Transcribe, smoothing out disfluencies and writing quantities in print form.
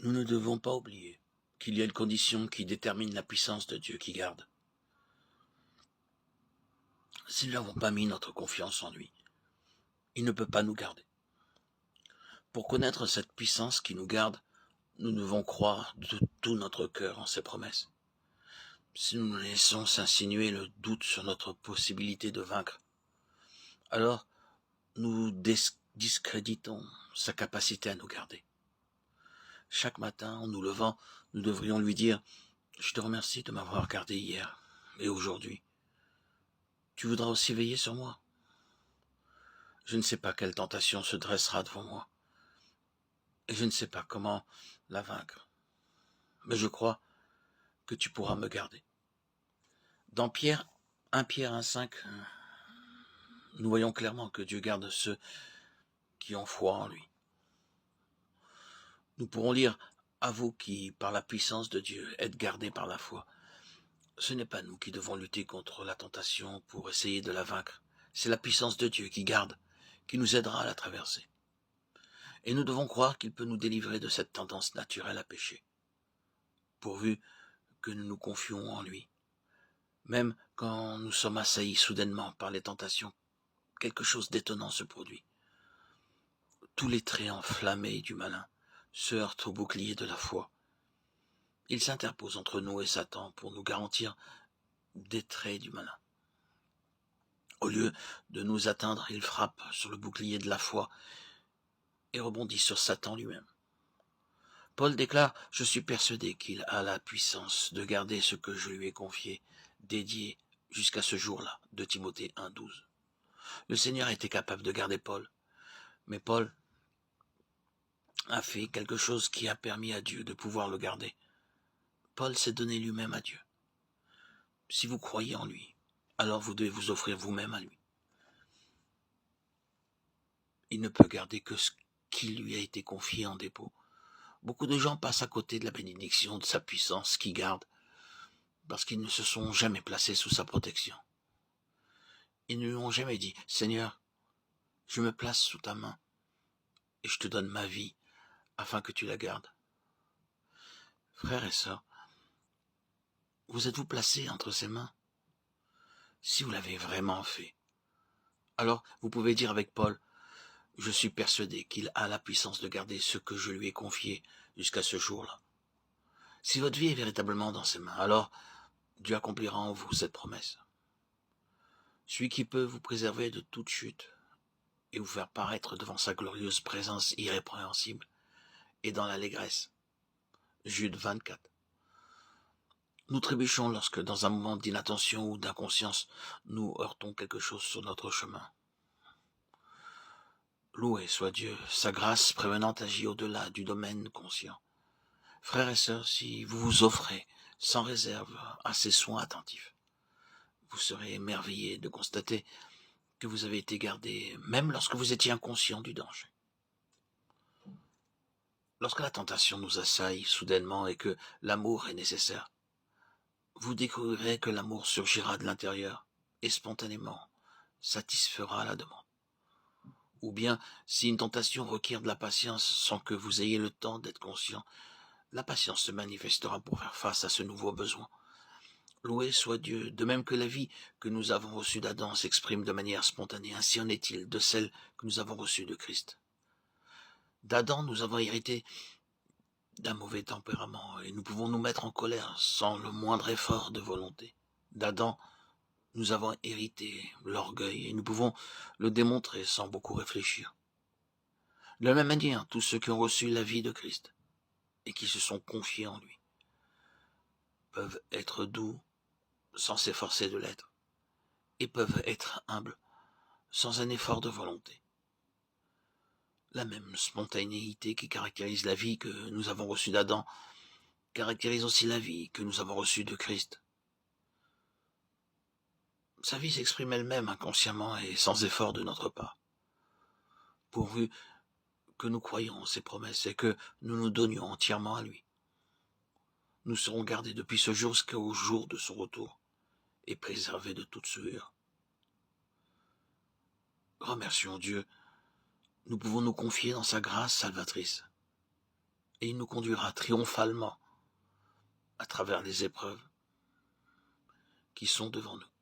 Nous ne devons pas oublier qu'il y a une condition qui détermine la puissance de Dieu qui garde. Si nous n'avons pas mis notre confiance en lui, il ne peut pas nous garder. Pour connaître cette puissance qui nous garde, nous devons croire de tout notre cœur en ses promesses. Si nous laissons s'insinuer le doute sur notre possibilité de vaincre, alors nous discréditons sa capacité à nous garder. Chaque matin, en nous levant, nous devrions lui dire « Je te remercie de m'avoir gardé hier et aujourd'hui. Tu voudras aussi veiller sur moi. Je ne sais pas quelle tentation se dressera devant moi, et je ne sais pas comment la vaincre, mais je crois que tu pourras me garder. » Dans 1 Pierre 1,5, nous voyons clairement que Dieu garde ceux qui ont foi en lui. Nous pourrons lire « À vous qui, par la puissance de Dieu, êtes gardés par la foi ». Ce n'est pas nous qui devons lutter contre la tentation pour essayer de la vaincre. C'est la puissance de Dieu qui garde, qui nous aidera à la traverser. Et nous devons croire qu'il peut nous délivrer de cette tendance naturelle à pécher, pourvu que nous nous confions en lui. Même quand nous sommes assaillis soudainement par les tentations, quelque chose d'étonnant se produit. Tous les traits enflammés du malin se heurtent au bouclier de la foi. Il s'interpose entre nous et Satan pour nous garantir des traits du malin. Au lieu de nous atteindre, il frappe sur le bouclier de la foi et rebondit sur Satan lui-même. Paul déclare « Je suis persuadé qu'il a la puissance de garder ce que je lui ai confié, dédié jusqu'à ce jour-là » de Timothée 1,12. Le Seigneur était capable de garder Paul, mais Paul a fait quelque chose qui a permis à Dieu de pouvoir le garder. Paul s'est donné lui-même à Dieu. Si vous croyez en lui, alors vous devez vous offrir vous-même à lui. Il ne peut garder que ce qui lui a été confié en dépôt. Beaucoup de gens passent à côté de la bénédiction de sa puissance qui garde, parce qu'ils ne se sont jamais placés sous sa protection. Ils ne lui ont jamais dit « Seigneur, je me place sous ta main et je te donne ma vie afin que tu la gardes. » Frères et sœurs, vous êtes-vous placés entre ses mains? Si vous l'avez vraiment fait, alors vous pouvez dire avec Paul « Je suis persuadé qu'il a la puissance de garder ce que je lui ai confié jusqu'à ce jour-là. » Si votre vie est véritablement dans ses mains, alors Dieu accomplira en vous cette promesse. Celui qui peut vous préserver de toute chute et vous faire paraître devant sa glorieuse présence irrépréhensible et dans l'allégresse. Jude 24. Nous trébuchons lorsque, dans un moment d'inattention ou d'inconscience, nous heurtons quelque chose sur notre chemin. Loué soit Dieu, sa grâce prévenante agit au-delà du domaine conscient. Frères et sœurs, si vous vous offrez sans réserve à ses soins attentifs, vous serez émerveillés de constater que vous avez été gardés, même lorsque vous étiez inconscient du danger. Lorsque la tentation nous assaille soudainement et que l'amour est nécessaire, vous découvrirez que l'amour surgira de l'intérieur et spontanément satisfera la demande. Ou bien, si une tentation requiert de la patience sans que vous ayez le temps d'être conscient, la patience se manifestera pour faire face à ce nouveau besoin. Loué soit Dieu, de même que la vie que nous avons reçue d'Adam s'exprime de manière spontanée, ainsi en est-il de celle que nous avons reçue de Christ. D'Adam, nous avons hérité d'un mauvais tempérament et nous pouvons nous mettre en colère sans le moindre effort de volonté. D'Adam, nous avons hérité l'orgueil et nous pouvons le démontrer sans beaucoup réfléchir. De la même manière, tous ceux qui ont reçu la vie de Christ et qui se sont confiés en lui peuvent être doux sans s'efforcer de l'être et peuvent être humbles sans un effort de volonté. La même spontanéité qui caractérise la vie que nous avons reçue d'Adam caractérise aussi la vie que nous avons reçue de Christ. Sa vie s'exprime elle-même inconsciemment et sans effort de notre part, pourvu que nous croyions en ses promesses et que nous nous donnions entièrement à lui. Nous serons gardés depuis ce jour jusqu'au jour de son retour et préservés de toute souillure. Remercions Dieu, nous pouvons nous confier dans sa grâce salvatrice. et il nous conduira triomphalement à travers les épreuves qui sont devant nous.